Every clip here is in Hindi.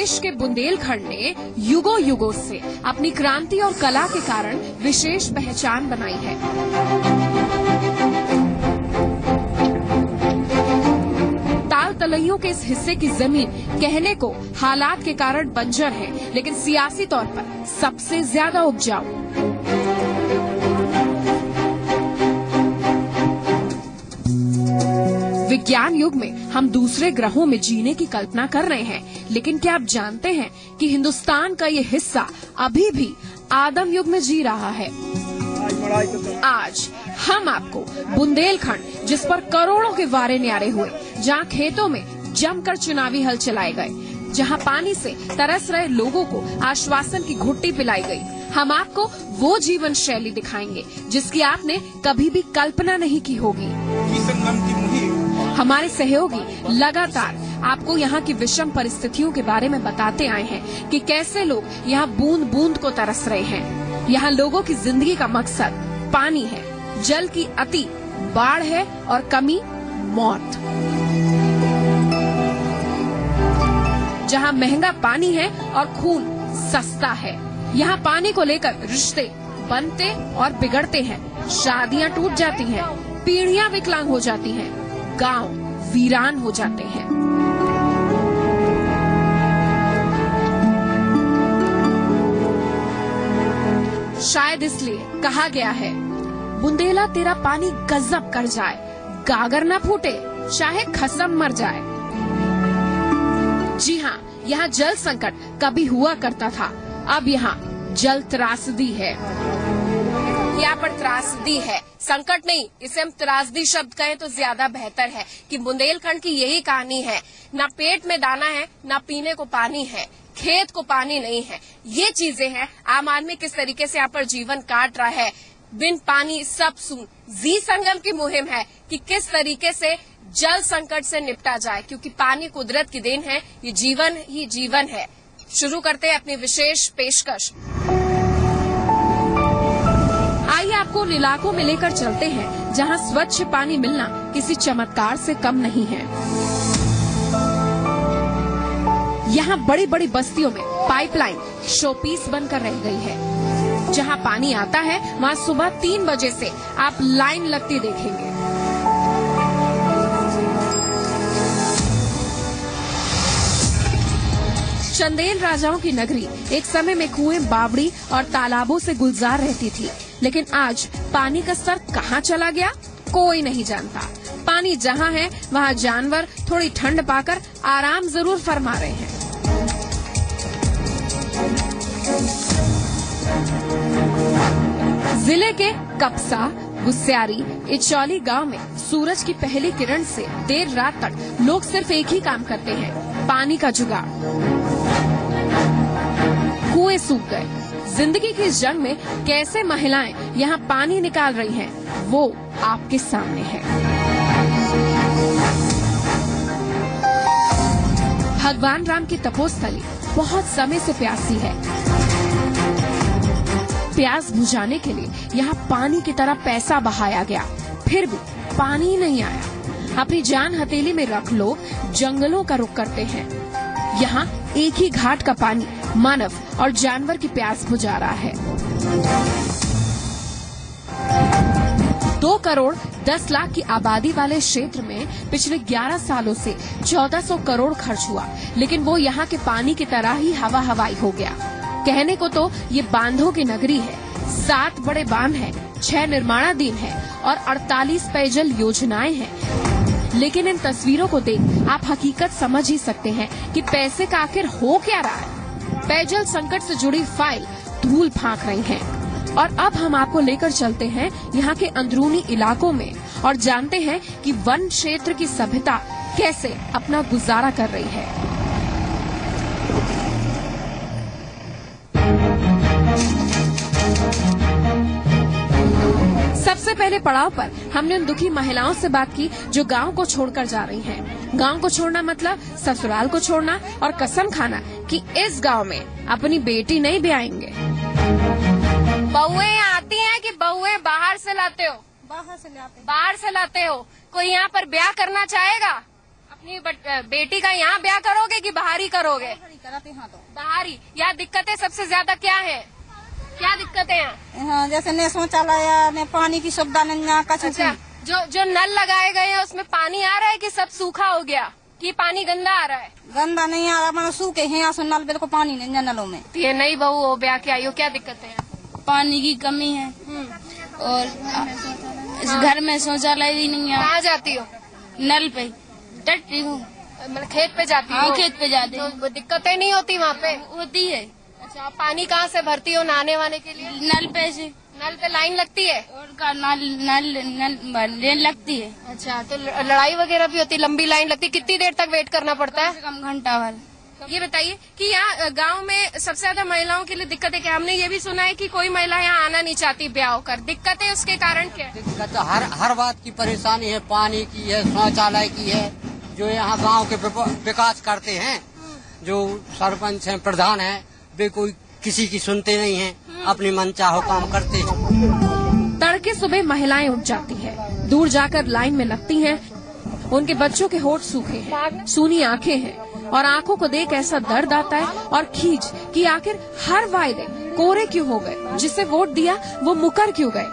देश के बुंदेलखंड ने युगों युगों से अपनी क्रांति और कला के कारण विशेष पहचान बनाई है। ताल तलैयों के इस हिस्से की जमीन कहने को हालात के कारण बंजर है, लेकिन सियासी तौर पर सबसे ज्यादा उपजाऊ। विज्ञान युग में हम दूसरे ग्रहों में जीने की कल्पना कर रहे हैं, लेकिन क्या आप जानते हैं कि हिंदुस्तान का ये हिस्सा अभी भी आदम युग में जी रहा है। आज हम आपको बुंदेलखंड, जिस पर करोड़ों के वारे न्यारे हुए, जहां खेतों में जमकर चुनावी हल चलाए गए, जहां पानी से तरस रहे लोगों को आश्वासन की घुट्टी पिलाई गई, हम आपको वो जीवन शैली दिखाएंगे जिसकी आपने कभी भी कल्पना नहीं की होगी। हमारे सहयोगी लगातार आपको यहाँ की विषम परिस्थितियों के बारे में बताते आए हैं कि कैसे लोग यहाँ बूंद बूंद को तरस रहे हैं। यहाँ लोगों की जिंदगी का मकसद पानी है, जल की अति, बाढ़ है और कमी मौत। जहाँ महंगा पानी है और खून सस्ता है। यहाँ पानी को लेकर रिश्ते बनते और बिगड़ते हैं, शादियाँ टूट जाती हैं, पीढ़ियाँ विकलांग हो जाती हैं, गांव वीरान हो जाते हैं। शायद इसलिए कहा गया है, बुंदेला तेरा पानी गजब कर जाए, गागर न फूटे चाहे खसम मर जाए। जी हाँ, यहाँ जल संकट कभी हुआ करता था, अब यहाँ जल त्रासदी है। यहाँ पर त्रासदी है, संकट नहीं, इसे हम त्रासदी शब्द कहें तो ज्यादा बेहतर है कि बुंदेलखंड की यही कहानी है। ना पेट में दाना है, ना पीने को पानी है, खेत को पानी नहीं है। ये चीजें हैं। आम आदमी किस तरीके से यहाँ पर जीवन काट रहा है, बिन पानी सब सुन। जी संगम की मुहिम है कि किस तरीके से जल संकट से निपटा जाए, क्योंकि पानी कुदरत की देन है, ये जीवन ही जीवन है। शुरू करते हैं अपनी विशेष पेशकश। आइए आपको उन इलाकों में लेकर चलते हैं जहां स्वच्छ पानी मिलना किसी चमत्कार से कम नहीं है। यहाँ बड़ी बड़ी बस्तियों में पाइपलाइन शोपीस बनकर रह गई है। जहां पानी आता है वहां सुबह 3 बजे से आप लाइन लगती देखेंगे। चंदेल राजाओं की नगरी एक समय में कुएं, बावड़ी और तालाबों से गुलजार रहती थी, लेकिन आज पानी का स्तर कहां चला गया कोई नहीं जानता। पानी जहां है वहां जानवर थोड़ी ठंड पाकर आराम जरूर फरमा रहे हैं। जिले के कपसा, गुस्स्यारी, इचौली गांव में सूरज की पहली किरण से देर रात तक लोग सिर्फ एक ही काम करते हैं, पानी का जुगाड़। कुएं सूख गए। जिंदगी की इस जंग में कैसे महिलाएं यहाँ पानी निकाल रही हैं, वो आपके सामने है। भगवान राम की तपोस्थली बहुत समय से प्यासी है। प्यास बुझाने के लिए यहाँ पानी की तरह पैसा बहाया गया, फिर भी पानी नहीं आया। अपनी जान हथेली में रख लोग जंगलों का रुख करते हैं। यहाँ एक ही घाट का पानी मानव और जानवर की प्यास बुझा रहा है। 2 करोड़ 10 लाख की आबादी वाले क्षेत्र में पिछले 11 सालों से 1400 करोड़ खर्च हुआ, लेकिन वो यहाँ के पानी की तरह ही हवा हवाई हो गया। कहने को तो ये बांधों की नगरी है। 7 बड़े बांध हैं, 6 निर्माणाधीन हैं और 48 पेयजल योजनाएं हैं। लेकिन इन तस्वीरों को देख आप हकीकत समझ ही सकते हैं कि पैसे का आखिर हो क्या रहा है। पेयजल संकट से जुड़ी फाइल धूल फांक रही हैं। और अब हम आपको लेकर चलते हैं यहाँ के अंदरूनी इलाकों में और जानते हैं कि वन क्षेत्र की सभ्यता कैसे अपना गुजारा कर रही है। सबसे पहले पड़ाव पर हमने उन दुखी महिलाओं से बात की जो गांव को छोड़कर जा रही हैं। गांव को छोड़ना मतलब ससुराल को छोड़ना और कसम खाना कि इस गांव में अपनी बेटी नहीं ब्याहेंगे। बहुएं आती हैं कि बहुएं बाहर से लाते हो? बाहर से लाते। बाहर से लाते हो। कोई यहाँ पर ब्याह करना चाहेगा? अपनी बेटी का यहाँ ब्याह करोगे कि बाहर ही करोगे? बाहर ही। यहाँ दिक्कतें सबसे ज्यादा क्या है? क्या दिक्कतें हैं? हाँ, जैसे न शौचालय न पानी की सुविधा नहीं। अच्छा, जो नल लगाए गए हैं उसमें पानी आ रहा है कि सब सूखा हो गया, कि पानी गंदा आ रहा है? गंदा नहीं आ रहा, मतलब सूखे हैं यहाँ से नल, बिल्कुल पानी नहीं नलों में। तो ये नई बहू हो, ब्याह के आई हो, क्या दिक्कतें हैं? पानी की कमी है और इस घर में शौचालय भी नहीं है। कहाँ जाती हो? नल पे टट्टी हूँ, मतलब खेत पे जाती हो? खेत पे जाते हैं। तो दिक्कतें नहीं होती वहाँ पे? होती है। अच्छा, पानी कहाँ से भरती हो नहाने वाने के लिए? नल पे से। नल पे लाइन लगती है? और का नल लगती है। अच्छा, तो लड़ाई वगैरह भी होती है? लंबी लाइन लगती है? कितनी देर तक वेट करना पड़ता है? कम घंटा भर। ये बताइए कि यहाँ गांव में सबसे ज्यादा महिलाओं के लिए दिक्कतें क्या? हमने ये भी सुना है कि कोई महिला यहाँ आना नहीं चाहती ब्याह होकर। दिक्कतें उसके कारण क्या? दिक्कत हर बात की परेशानी है, पानी की है, शौचालय की है। जो यहाँ गांव के विकास करते हैं, जो सरपंच हैं, प्रधान हैं, वे कोई किसी की सुनते नहीं हैं, अपनी मनचाहो काम करते हैं। तड़के सुबह महिलाएं उठ जाती है, दूर जाकर लाइन में लगती हैं। उनके बच्चों के होठ सूखे हैं, सूनी आंखें हैं और आंखों को देख ऐसा दर्द आता है और खींच कि आखिर हर वायदे कोरे क्यों हो गए, जिसे वोट दिया वो मुकर क्यों गए।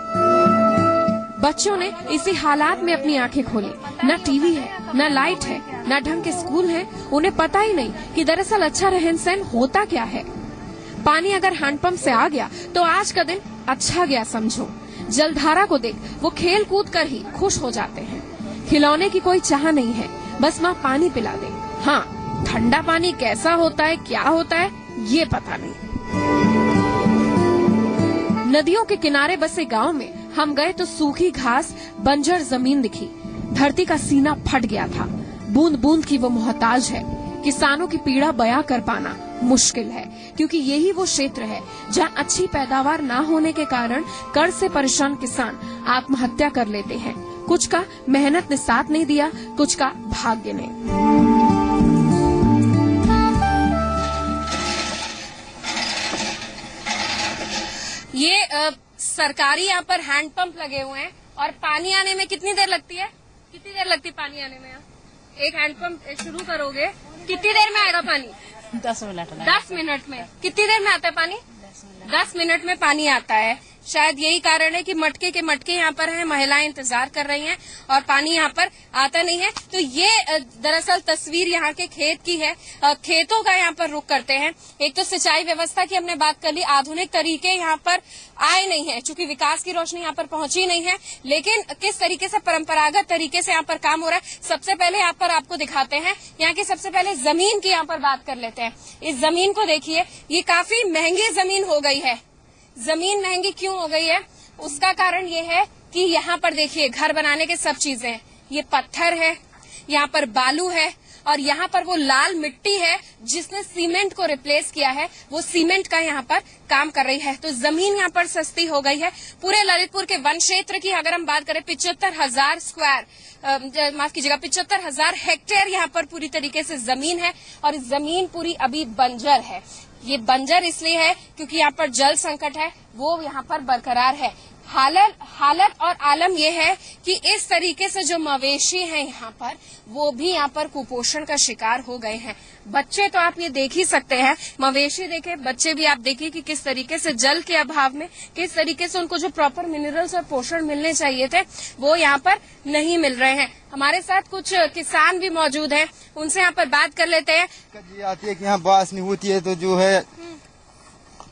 बच्चों ने इसी हालात में अपनी आंखें खोली। न टीवी है, न लाइट है, न ढंग के स्कूल है। उन्हें पता ही नहीं कि दरअसल अच्छा रहन सहन होता क्या है। पानी अगर हैंडपंप से आ गया तो आज का दिन अच्छा गया समझो। जलधारा को देख वो खेल कूद कर ही खुश हो जाते हैं। खिलौने की कोई चाह नहीं है, बस माँ पानी पिला दे। हाँ, ठंडा पानी कैसा होता है, क्या होता है, ये पता नहीं। नदियों के किनारे बसे गांव में हम गए तो सूखी घास, बंजर जमीन दिखी। धरती का सीना फट गया था। बूंद बूंद की वो मोहताज है। किसानों की पीड़ा बयां कर पाना मुश्किल है, क्योंकि यही वो क्षेत्र है जहां अच्छी पैदावार न होने के कारण कर्ज से परेशान किसान आत्महत्या कर लेते हैं। कुछ का मेहनत ने साथ नहीं दिया, कुछ का भाग्य ने। ये सरकारी यहाँ पर हैंडपंप लगे हुए हैं और पानी आने में कितनी देर लगती है? कितनी देर लगती है पानी आने में? एक हैंडपंप शुरू करोगे, कितनी देर में आएगा पानी? 10 मिनट में। 10 मिनट में? कितनी देर में आता है पानी? 10 मिनट में पानी आता है। शायद यही कारण है कि मटके के मटके यहाँ पर हैं, महिलाएं इंतजार कर रही हैं और पानी यहाँ पर आता नहीं है। तो ये दरअसल तस्वीर यहाँ के खेत की है। खेतों का यहाँ पर रुख करते हैं। एक तो सिंचाई व्यवस्था की हमने बात कर ली, आधुनिक तरीके यहाँ पर आए नहीं है, चूंकि विकास की रोशनी यहाँ पर पहुंची नहीं है। लेकिन किस तरीके से परंपरागत तरीके से यहाँ पर काम हो रहा है, सबसे पहले यहाँ पर आपको दिखाते हैं। यहाँ की सबसे पहले जमीन की यहाँ पर बात कर लेते हैं। इस जमीन को देखिए, ये काफी महंगी जमीन हो गई है। जमीन महंगी क्यों हो गई है? उसका कारण ये है कि यहाँ पर देखिए घर बनाने के सब चीजें हैं। ये पत्थर है, यहाँ पर बालू है और यहाँ पर वो लाल मिट्टी है जिसने सीमेंट को रिप्लेस किया है। वो सीमेंट का यहाँ पर काम कर रही है। तो जमीन यहाँ पर सस्ती हो गई है। पूरे ललितपुर के वन क्षेत्र की अगर हम बात करें, 75,000 स्क्वायर, माफ कीजिएगा, 75,000 हेक्टेयर यहाँ पर पूरी तरीके से जमीन है और जमीन पूरी अभी बंजर है। ये बंजर इसलिए है क्योंकि यहाँ पर जल संकट है, वो यहाँ पर बरकरार है। हालत और आलम ये है कि इस तरीके से जो मवेशी हैं यहाँ पर, वो भी यहाँ पर कुपोषण का शिकार हो गए हैं। बच्चे तो आप ये देख ही सकते हैं, मवेशी देखे, बच्चे भी आप देखिए कि किस तरीके से जल के अभाव में, किस तरीके से उनको जो प्रॉपर मिनरल्स और पोषण मिलने चाहिए थे वो यहाँ पर नहीं मिल रहे हैं। हमारे साथ कुछ किसान भी मौजूद हैं, उनसे यहाँ पर बात कर लेते हैं। आती है कि यहाँ बारिश नहीं होती है तो जो है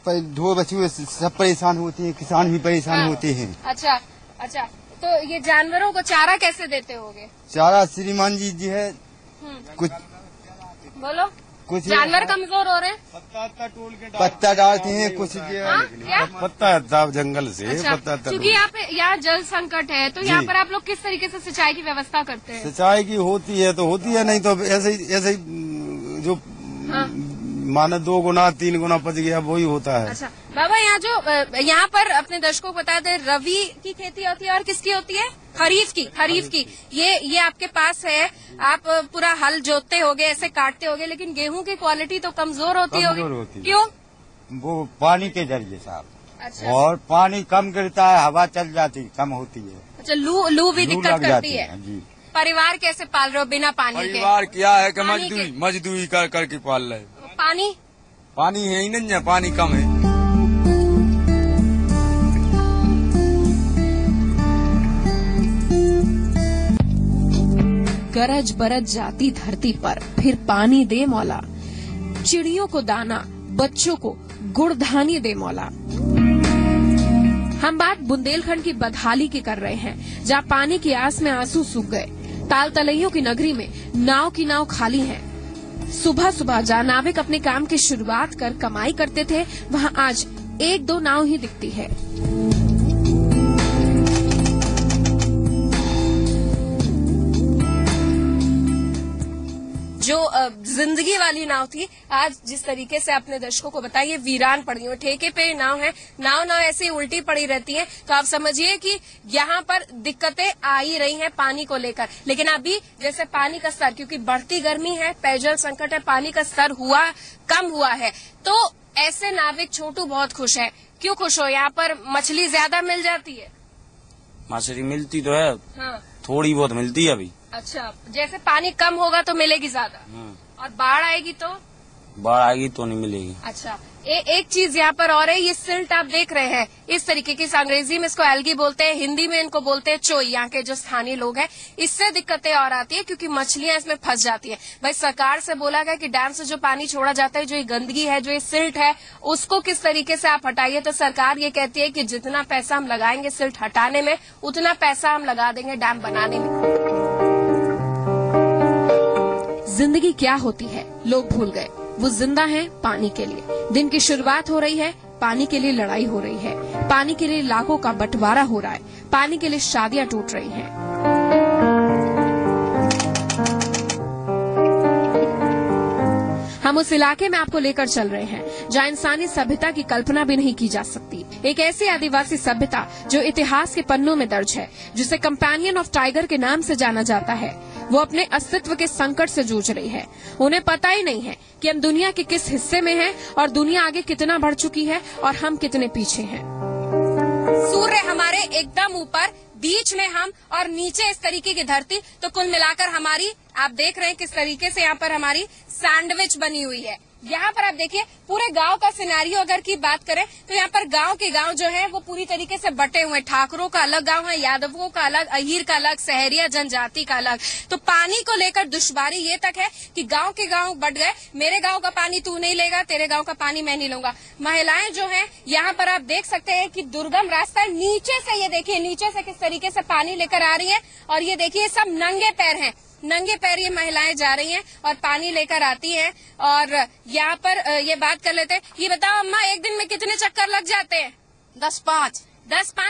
ढो बच्चे सब परेशान होते हैं, किसान भी परेशान होते हैं। अच्छा, तो ये जानवरों को चारा कैसे देते होगे? चारा श्रीमान जी है कुछ बोलो, कुछ जानवर कमजोर हो रहे हैं, पत्ता डालते हैं कुछ पत्ता साफ जंगल से। अच्छा, क्योंकि यहाँ जल संकट है तो यहाँ पर आप लोग किस तरीके से सिंचाई की व्यवस्था करते हैं? सिंचाई की होती है तो होती है, नहीं तो ऐसे जो माने 2 गुना 3 गुना पच गया वही होता है। अच्छा बाबा, यहाँ पर अपने दर्शकों को बता दें, रवि की खेती होती है और किसकी होती है? खरीफ की। ये आपके पास है, आप पूरा हल जोतते होगे, ऐसे काटते होगे, लेकिन गेहूं की क्वालिटी तो कमजोर होती होगी। क्यों? वो पानी के जरिए साहब। अच्छा, और पानी कम गिरता है, हवा चल जाती कम होती है। अच्छा, लू भी दिक्कत करती है। जी। परिवार कैसे पाल रहे हो बिना पानी के? परिवार क्या है कि पानी के? मजदूरी कर करके पाल रहे। पानी पानी है ही नहीं है, पानी कम है। गरज बरज जाती धरती पर फिर पानी दे मौला, चिड़ियों को दाना, बच्चों को गुड़धानी दे मौला। हम बात बुंदेलखंड की बदहाली की कर रहे हैं, जहाँ पानी की आस में आंसू सूख गए। ताल तलैयों की नगरी में नाव की नाव खाली है। सुबह सुबह जहाँ नाविक अपने काम की शुरुआत कर कमाई करते थे, वहाँ आज 1-2 नाव ही दिखती है। जो जिंदगी वाली नाव थी, आज जिस तरीके से अपने दर्शकों को बताइए, ये वीरान पड़ी हुई ठेके पे नाव है। नाव ऐसे उल्टी पड़ी रहती है, तो आप समझिए कि यहाँ पर दिक्कतें आ ही रही हैं पानी को लेकर। लेकिन अभी जैसे पानी का स्तर, क्योंकि बढ़ती गर्मी है, पेयजल संकट है, पानी का स्तर कम हुआ है, तो ऐसे नाविक छोटू बहुत खुश है। क्यों खुश हो? यहाँ पर मछली ज्यादा मिल जाती है। मछली मिलती तो है, हाँ, थोड़ी बहुत मिलती है अभी। अच्छा, जैसे पानी कम होगा तो मिलेगी ज्यादा, और बाढ़ आएगी तो? बाढ़ आएगी तो नहीं मिलेगी। अच्छा, एक चीज यहाँ पर और है, ये सिल्ट आप देख रहे हैं, इस तरीके की, अंग्रेजी में इसको एल्गी बोलते हैं, हिंदी में इनको बोलते हैं चोई। यहाँ के जो स्थानीय लोग हैं, इससे दिक्कतें और आती है क्योंकि मछलियां इसमें फंस जाती है। भाई सरकार से बोला गया कि डैम से जो पानी छोड़ा जाता है, जो ये गंदगी है, जो ये सिल्ट है, उसको किस तरीके से आप हटाइए। तो सरकार ये कहती है कि जितना पैसा हम लगाएंगे सिल्ट हटाने में, उतना पैसा हम लगा देंगे डैम बनाने में। जिंदगी क्या होती है लोग भूल गए। वो जिंदा हैं पानी के लिए। दिन की शुरुआत हो रही है, पानी के लिए लड़ाई हो रही है, पानी के लिए लाखों का बंटवारा हो रहा है, पानी के लिए शादियां टूट रही हैं। हम उस इलाके में आपको लेकर चल रहे हैं जहाँ इंसानी सभ्यता की कल्पना भी नहीं की जा सकती। एक ऐसी आदिवासी सभ्यता जो इतिहास के पन्नों में दर्ज है, जिसे कंपेनियन ऑफ टाइगर के नाम से जाना जाता है। वो अपने अस्तित्व के संकट से जूझ रही है। उन्हें पता ही नहीं है कि हम दुनिया के किस हिस्से में हैं और दुनिया आगे कितना बढ़ चुकी है और हम कितने पीछे हैं। सूर्य हमारे एकदम ऊपर, बीच में हम, और नीचे इस तरीके की धरती। तो कुल मिलाकर हमारी, आप देख रहे हैं किस तरीके से यहाँ पर हमारी सैंडविच बनी हुई है। यहाँ पर आप देखिए पूरे गांव का सिनेरियो अगर की बात करें तो यहाँ पर गांव के गांव जो है वो पूरी तरीके से बटे हुए हैं। ठाकुरों का अलग गांव है, यादवों का अलग, अहीर का अलग, सहरिया जनजाति का अलग। तो पानी को लेकर दुश्वारी ये तक है कि गांव के गांव बट गए। मेरे गांव का पानी तू नहीं लेगा, तेरे गांव का पानी मैं नहीं लूंगा। महिलाएं जो है यहाँ पर आप देख सकते हैं कि दुर्गम रास्ता है। नीचे से ये देखिए, नीचे से किस तरीके से पानी लेकर आ रही है, और ये देखिए सब नंगे पैर हैं। नंगे पैर ये महिलाएं जा रही हैं और पानी लेकर आती हैं। और यहाँ पर ये बात कर लेते हैं। ये बताओ अम्मा, एक दिन में कितने चक्कर लग जाते हैं? 10-5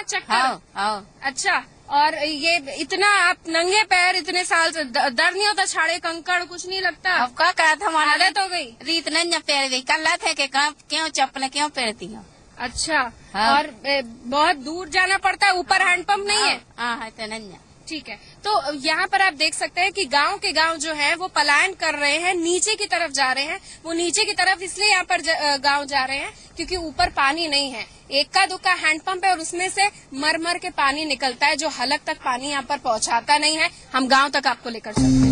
चक्कर। हाँ। अच्छा, और ये इतना आप नंगे पैर इतने साल से, डर नहीं होता? छाड़े कंकड़ कुछ नहीं लगता? अब क्या करा था, हमारा आदत हो गई। रीत नहीं पैर गई, कल थे कि क्यों चप्पलें क्यों पहनती हो। अच्छा, हाँ। और बहुत दूर जाना पड़ता है, ऊपर हैंडपंप नहीं है? हाँ है तो नहीं। ठीक है, तो यहाँ पर आप देख सकते हैं कि गांव के गांव जो है वो पलायन कर रहे हैं, नीचे की तरफ जा रहे हैं। वो नीचे की तरफ इसलिए यहाँ पर गांव जा रहे हैं क्योंकि ऊपर पानी नहीं है। एक्का दुक्का हैंडपंप है और उसमें से मर के पानी निकलता है, जो हलक तक पानी यहाँ पर पहुँचाता नहीं है। हम गाँव तक आपको लेकर चलते हैं।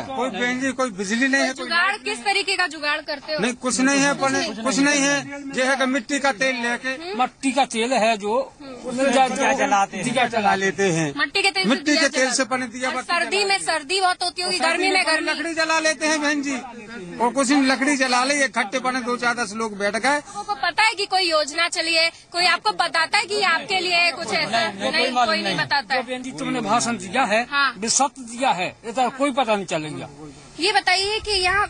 कोई बिजली, कोई बिजली नहीं है। जुगाड़ किस तरीके का जुगाड़ करते हो? नहीं, कुछ नहीं है, कुछ नहीं है। जो है कि मिट्टी का तेल लेके, मट्टी का तेल है जो दिया जला लेते हैं। मिट्टी के तेल से पानी दिया। सर्दी में सर्दी बहुत होती होगी, गर्मी में गर्मी। लकड़ी जला लेते हैं बहन जी, और कुछ नहीं, लकड़ी जला ले, इकट्ठे पने 2-4-10 लोग बैठ गए। आपको पता है कि कोई योजना चली है? कोई आपको बताता है कि आपके लिए है कुछ ऐसा? नहीं, कोई नहीं बताता है। बहन जी तुमने भाषण दिया है, सत्य दिया है, ऐसा कोई पता नहीं चलेगा। ये बताइए कि यहाँ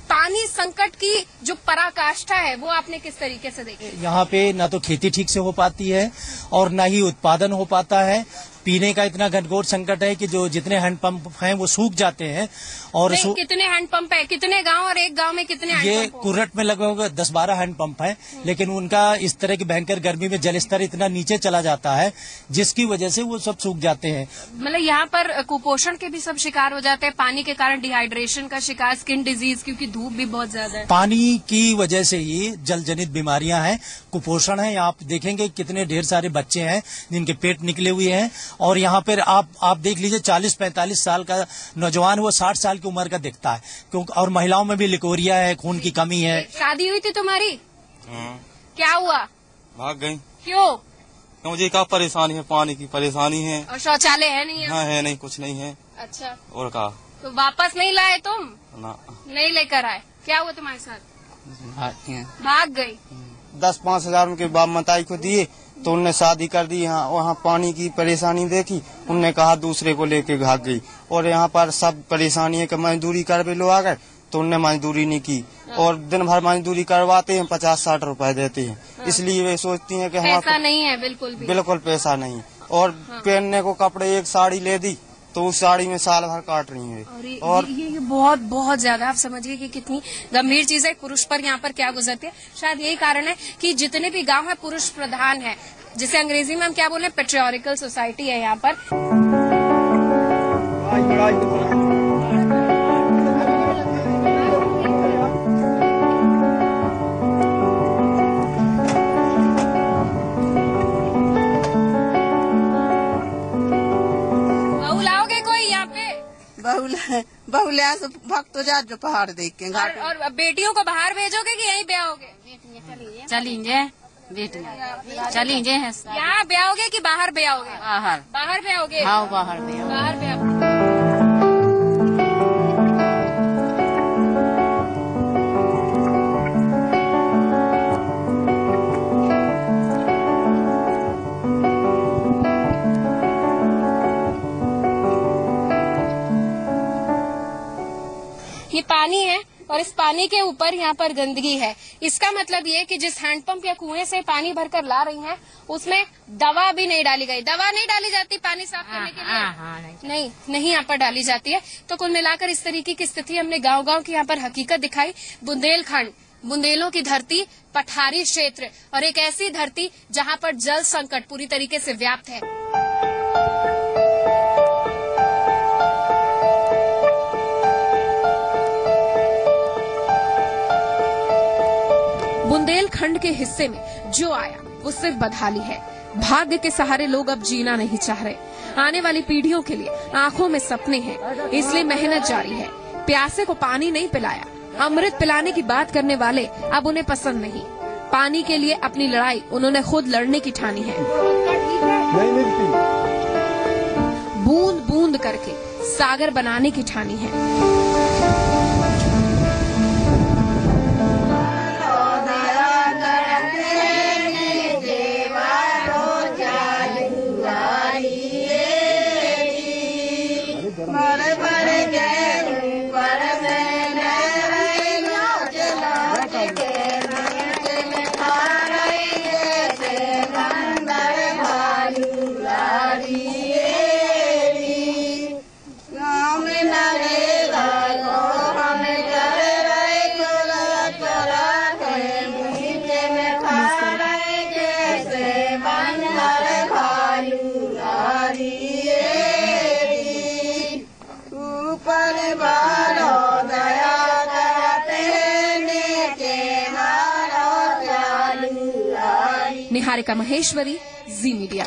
पानी संकट की जो पराकाष्ठा है वो आपने किस तरीके से देखी? यहाँ पे ना तो खेती ठीक से हो पाती है और ना ही उत्पादन हो पाता है। पीने का इतना घनघोर संकट है कि जो जितने हैंडपंप हैं वो सूख जाते हैं। और कितने हैंडपंप है, कितने गांव और एक गांव में कितने ये हैंडपंप? कुर्रट में लगभग 10-12 हैंडपंप हैं, लेकिन उनका इस तरह की भयंकर गर्मी में जलस्तर इतना नीचे चला जाता है जिसकी वजह से वो सब सूख जाते हैं। मतलब यहाँ पर कुपोषण के भी सब शिकार हो जाते हैं, पानी के कारण डिहाइड्रेशन का शिकार, स्किन डिजीज, क्योंकि धूप भी बहुत ज्यादा है। पानी की वजह से ही जल जनित बीमारियां हैं, कुपोषण है। आप देखेंगे कितने ढेर सारे बच्चे हैं जिनके पेट निकले हुए हैं, और यहाँ पर आप देख लीजिए 40-45 साल का नौजवान वो 60 साल की उम्र का दिखता है, क्योंकि और महिलाओं में भी लिकोरिया है, खून की कमी है। शादी हुई थी तुम्हारी? क्या हुआ? भाग गई। क्यों? मुझे क्या परेशानी है, पानी की परेशानी है। और शौचालय है नहीं? हाँ है नहीं, कुछ नहीं है। अच्छा, और कहा तो वापस नहीं लाए तुम? ना, नहीं लेकर आए। क्या हुआ तुम्हारे साथ? भाग गई। 10-5 हजार उनके बाप मताई को दिए तो उनने शादी कर दी। यहाँ वहाँ पानी की परेशानी देखी, उनने कहा दूसरे को लेके भाग गई। और यहाँ पर सब परेशानी है कि मजदूरी करवे लो आ गए तो उनने मजदूरी नहीं की, और दिन भर मजदूरी करवाते हैं, 50-60 रुपए देते हैं। इसलिए वे सोचती हैं कि पैसा नहीं है, बिल्कुल पैसा नहीं। और पहनने को कपड़े, एक साड़ी ले दी तो उस साड़ी में साल भर काट रही है। और ये बहुत बहुत ज्यादा, आप समझिए कि कितनी गंभीर चीज है। पुरुष पर यहाँ पर क्या गुजरती है। शायद यही कारण है कि जितने भी गांव है पुरुष प्रधान है, जिसे अंग्रेजी में हम क्या बोले, पेट्रियार्कल सोसाइटी है यहाँ पर। बहुले भक्त तो जा जो पहाड़ देख के घाट। और बेटियों को बाहर भेजोगे कि यहीं ब्याहोगे? चलेंगे बेटियां, चलेंगे यहाँ ब्याहोगे कि बाहर ब्याहोगे? बाहर ब्याहोगे? हाँ, बाहर ब्याहोगे। ये पानी है और इस पानी के ऊपर यहाँ पर गंदगी है। इसका मतलब ये कि जिस हैंडपंप या कुएं से पानी भरकर ला रही हैं उसमें दवा भी नहीं डाली गई। दवा नहीं डाली जाती पानी साफ करने के लिए? नहीं यहाँ पर डाली जाती है। तो कुल मिलाकर इस तरीके की स्थिति हमने गांव-गांव की यहाँ पर हकीकत दिखाई। बुंदेलखंड, बुंदेलों की धरती, पठारी क्षेत्र, और एक ऐसी धरती जहाँ पर जल संकट पूरी तरीके से व्याप्त है। बुंदेलखंड के हिस्से में जो आया वो सिर्फ बदहाली है। भाग्य के सहारे लोग अब जीना नहीं चाह रहे। आने वाली पीढ़ियों के लिए आंखों में सपने हैं, इसलिए मेहनत जारी है। प्यासे को पानी नहीं पिलाया, अमृत पिलाने की बात करने वाले अब उन्हें पसंद नहीं। पानी के लिए अपनी लड़ाई उन्होंने खुद लड़ने की ठानी है। बूंद बूंद करके सागर बनाने की ठानी है। निहारिका महेश्वरी, जी मीडिया।